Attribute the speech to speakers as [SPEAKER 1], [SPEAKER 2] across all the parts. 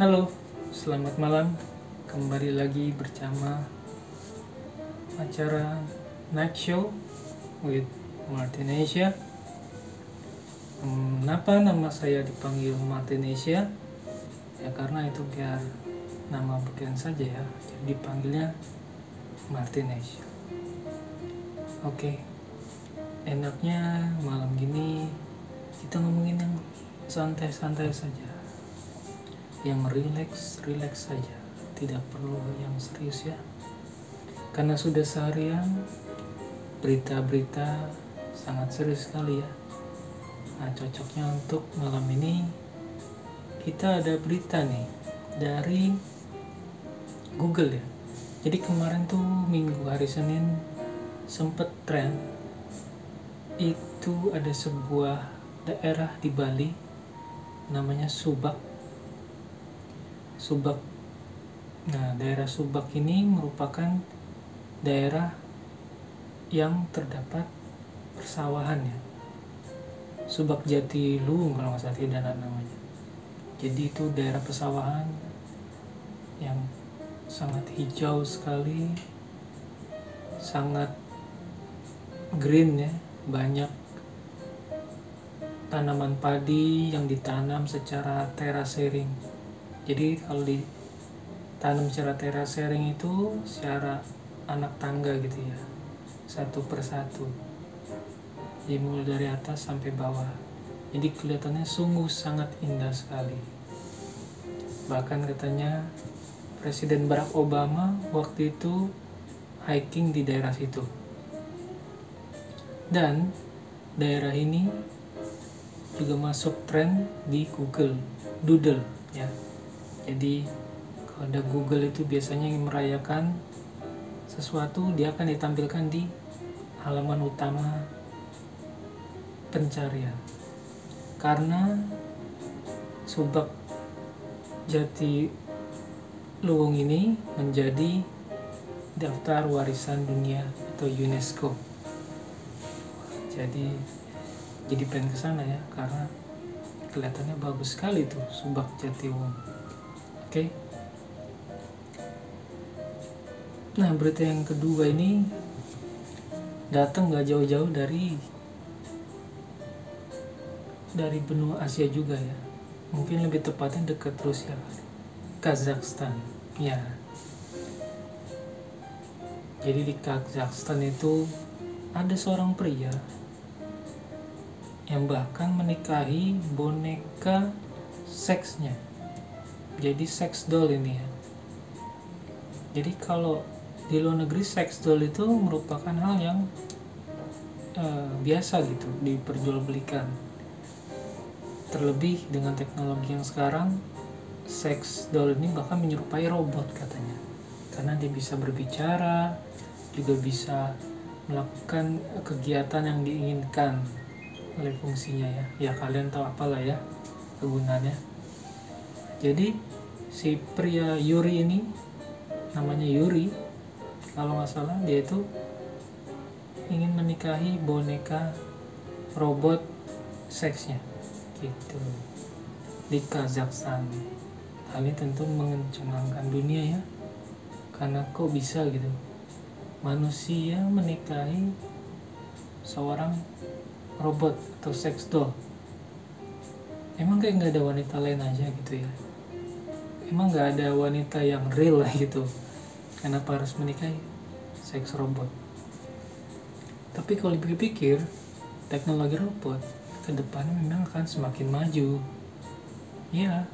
[SPEAKER 1] Halo, selamat malam. Kembali lagi bersama acara Night Show with Martinesia. Kenapa nama saya dipanggil Martinesia? Ya karena itu biar nama bukan saja ya, jadi dipanggilnya Martinesia. Oke, enaknya malam gini kita ngomongin yang santai-santai saja, yang relax saja, tidak perlu yang serius ya, karena sudah seharian berita-berita sangat serius sekali ya. Nah, cocoknya untuk malam ini kita ada berita nih dari Google ya. Jadi kemarin tuh minggu hari Senin sempet tren, itu ada sebuah daerah di Bali namanya Subak. Nah, daerah Subak ini merupakan daerah yang terdapat persawahan ya. Subak Jatiluhur kalau nggak salah tidak namanya. Jadi itu daerah persawahan yang sangat hijau sekali, sangat green ya, banyak tanaman padi yang ditanam secara terasering. Jadi kalau ditanam secara terasering itu secara anak tangga gitu ya, satu persatu. Jadi mulai dari atas sampai bawah. Jadi kelihatannya sungguh sangat indah sekali. Bahkan katanya Presiden Barack Obama waktu itu hiking di daerah situ. Dan daerah ini juga masuk tren di Google Doodle ya. Jadi kalau ada Google itu biasanya yang merayakan sesuatu, dia akan ditampilkan di halaman utama pencarian. Karena Subak Jatiluhur ini menjadi daftar warisan dunia atau UNESCO. Jadi pengen kesana ya, karena kelihatannya bagus sekali tuh Subak Jatiluhur. Oke. Nah, berita yang kedua ini datang gak jauh-jauh dari benua Asia juga ya. Mungkin lebih tepatnya dekat Rusia, Kazakhstan ya. Jadi di Kazakhstan itu ada seorang pria yang bahkan menikahi boneka seksnya. Jadi sex doll ini ya. Jadi kalau di luar negeri sex doll itu merupakan hal yang biasa gitu diperjualbelikan. Terlebih dengan teknologi yang sekarang, sex doll ini bahkan menyerupai robot katanya. Karena dia bisa berbicara, juga bisa melakukan kegiatan yang diinginkan oleh fungsinya ya. Ya kalian tahu apalah ya kegunaannya. Jadi si pria Yuri ini, namanya Yuri kalau nggak salah, dia itu ingin menikahi boneka robot seksnya gitu di Kazakhstan. Hal ini tentu mengecengangkan dunia ya, karena kok bisa gitu manusia menikahi seorang robot atau sex doll. Emang kayak nggak ada wanita lain aja gitu ya? Emang nggak ada wanita yang real lah gitu? Kenapa harus menikahi seks robot? Tapi kalau dipikir-pikir, teknologi robot ke depannya memang akan semakin maju. Ya,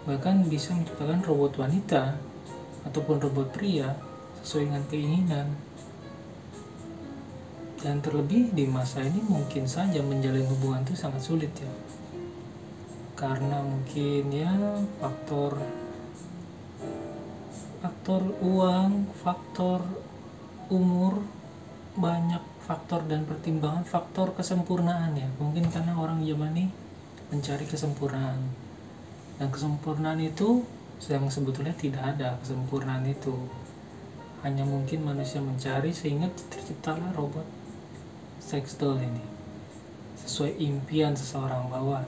[SPEAKER 1] bahkan bisa menciptakan robot wanita ataupun robot pria sesuai dengan keinginan. Dan terlebih di masa ini mungkin saja menjalin hubungan itu sangat sulit ya. Karena mungkin ya faktor uang, faktor umur, banyak faktor dan pertimbangan faktor kesempurnaan ya. Mungkin karena orang zaman ini mencari kesempurnaan, dan kesempurnaan itu yang sebetulnya tidak ada kesempurnaan itu, hanya mungkin manusia mencari sehingga terciptalah robot sex doll ini sesuai impian seseorang, bahwa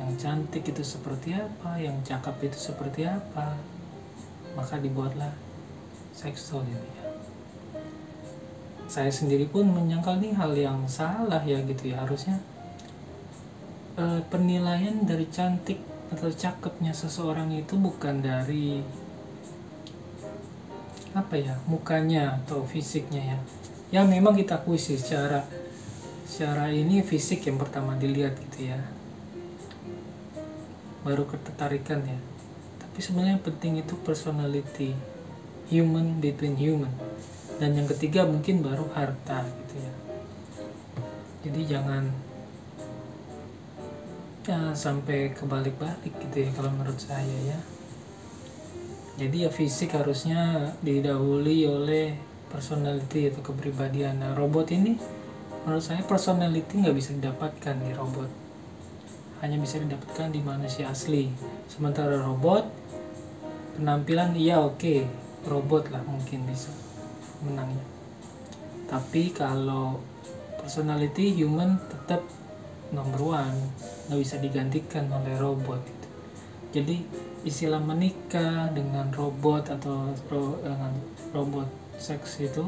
[SPEAKER 1] yang cantik itu seperti apa, yang cakep itu seperti apa, maka dibuatlah sex doll ini ya. Saya sendiri pun menyangkal nih hal yang salah ya gitu ya. Harusnya penilaian dari cantik atau cakepnya seseorang itu bukan dari apa ya, mukanya atau fisiknya ya. Ya memang kita akui sih secara ini fisik yang pertama dilihat gitu ya, baru ketertarikan ya. Tapi sebenarnya yang penting itu personality, human between human. Dan yang ketiga mungkin baru harta gitu ya. Jadi jangan sampai kebalik-balik gitu ya kalau menurut saya ya. Jadi ya fisik harusnya didahului oleh personality atau kepribadian. Nah, robot ini menurut saya personality nggak bisa didapatkan di robot, hanya bisa didapatkan di manusia asli. Sementara robot penampilan iya oke, robot lah mungkin bisa menangnya. Tapi kalau personality human tetap number one, nggak bisa digantikan oleh robot gitu. Jadi istilah menikah dengan robot atau dengan robot seks itu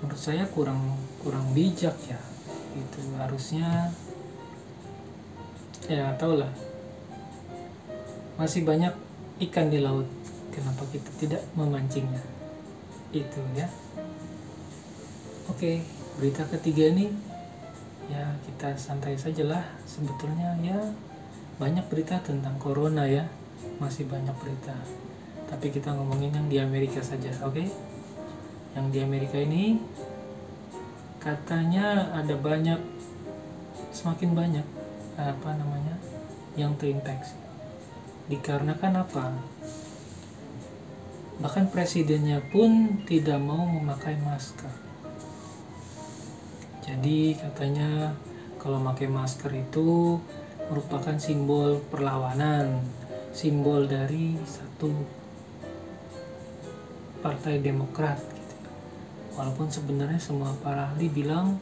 [SPEAKER 1] menurut saya kurang bijak ya. Itu harusnya ya tau lah, masih banyak ikan di laut, kenapa kita tidak memancingnya, itu ya. Oke, berita ketiga ini ya kita santai saja lah. Sebetulnya ya banyak berita tentang corona ya, masih banyak berita. Tapi kita ngomongin yang di Amerika saja, oke? Yang di Amerika ini katanya ada semakin banyak yang terinfeksi. Dikarenakan apa? Bahkan presidennya pun tidak mau memakai masker. Jadi katanya kalau pakai masker itu merupakan simbol perlawanan, simbol dari satu partai Demokrat gitu. Walaupun sebenarnya semua para ahli bilang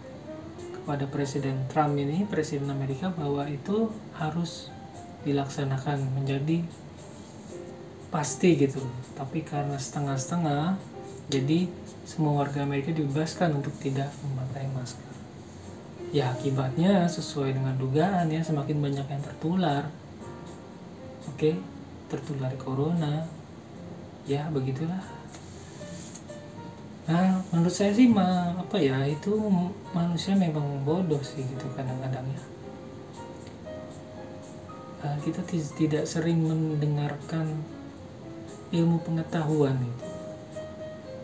[SPEAKER 1] kepada Presiden Trump ini, Presiden Amerika, bahwa itu harus dilaksanakan menjadi pasti gitu. Tapi karena setengah-setengah, jadi semua warga Amerika dibebaskan untuk tidak memakai masker. Ya akibatnya sesuai dengan dugaan ya, semakin banyak yang tertular. Oke, tertular corona. Ya begitulah. Nah menurut saya sih itu manusia memang bodoh sih gitu kadang-kadang ya. Kita tidak sering mendengarkan ilmu pengetahuan itu.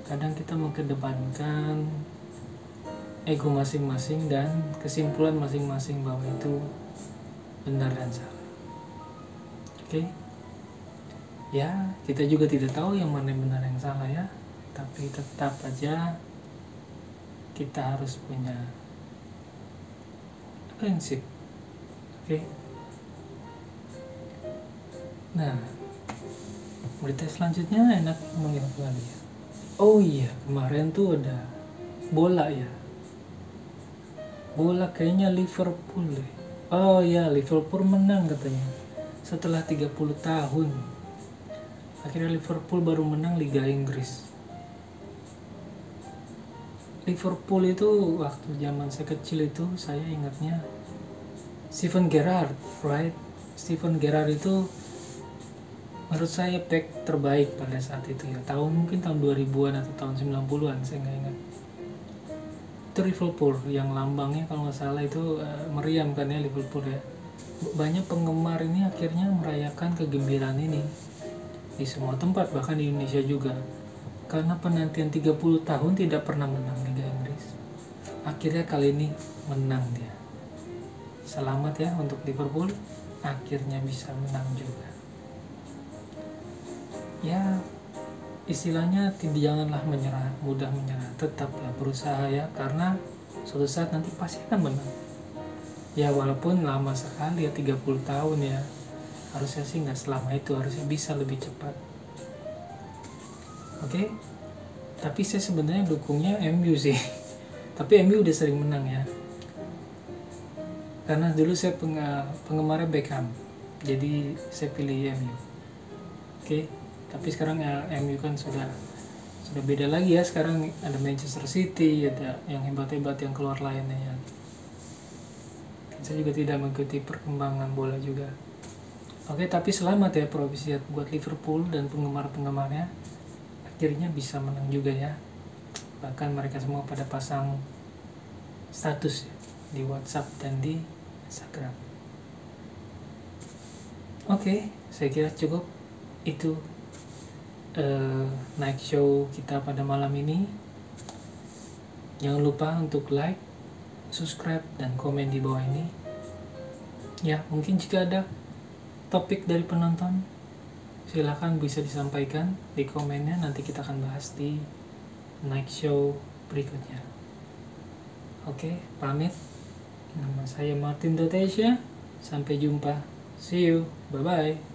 [SPEAKER 1] Kadang kita mengedepankan ego masing-masing dan kesimpulan masing-masing bahwa itu benar dan salah. Oke? Ya, kita juga tidak tahu yang mana yang benar yang salah ya. Tapi tetap aja kita harus punya prinsip. Oke? Nah, berita selanjutnya enak ngomongin apa lagi ya? Oh iya, kemarin tuh ada bola ya. Bola kayaknya Liverpool deh. Oh ya, Liverpool menang katanya setelah 30 tahun. Akhirnya Liverpool baru menang Liga Inggris. Liverpool itu waktu zaman saya kecil itu saya ingatnya Steven Gerrard, right? Steven Gerrard itu menurut saya back terbaik pada saat itu ya. Mungkin tahun 2000-an atau tahun 90-an, saya nggak ingat. Itu Liverpool yang lambangnya kalau nggak salah itu meriam kan ya, Liverpool ya. Banyak penggemar ini akhirnya merayakan kegembiraan ini di semua tempat, bahkan di Indonesia juga, karena penantian 30 tahun tidak pernah menang Liga Inggris. Akhirnya kali ini menang dia. Selamat ya untuk Liverpool, akhirnya bisa menang juga. Ya istilahnya janganlah mudah menyerah, tetaplah berusaha ya, karena suatu saat nanti pasti akan menang ya, walaupun lama sekali ya, 30 tahun ya. Harusnya sih nggak selama itu, harusnya bisa lebih cepat. Oke? Tapi saya sebenarnya dukungnya MU sih tapi MU udah sering menang ya. Karena dulu saya penggemar Beckham, jadi saya pilih MU. Oke, tapi sekarang ya MU kan sudah beda lagi ya. Sekarang ada Manchester City, ada yang hebat-hebat yang keluar lainnya ya. Saya juga tidak mengikuti perkembangan bola juga. Oke, tapi selamat ya Provisiat buat Liverpool dan penggemar-penggemarnya. Akhirnya bisa menang juga ya. Bahkan mereka semua pada pasang status ya, di WhatsApp dan di Instagram. Oke, saya kira cukup itu night show kita pada malam ini. Jangan lupa untuk like, subscribe, dan komen di bawah ini. Ya, mungkin jika ada topik dari penonton, silakan bisa disampaikan di komennya. Nanti kita akan bahas di night show berikutnya. Oke, pamit. Nama saya Martin Dotesha. Sampai jumpa. See you. Bye-bye.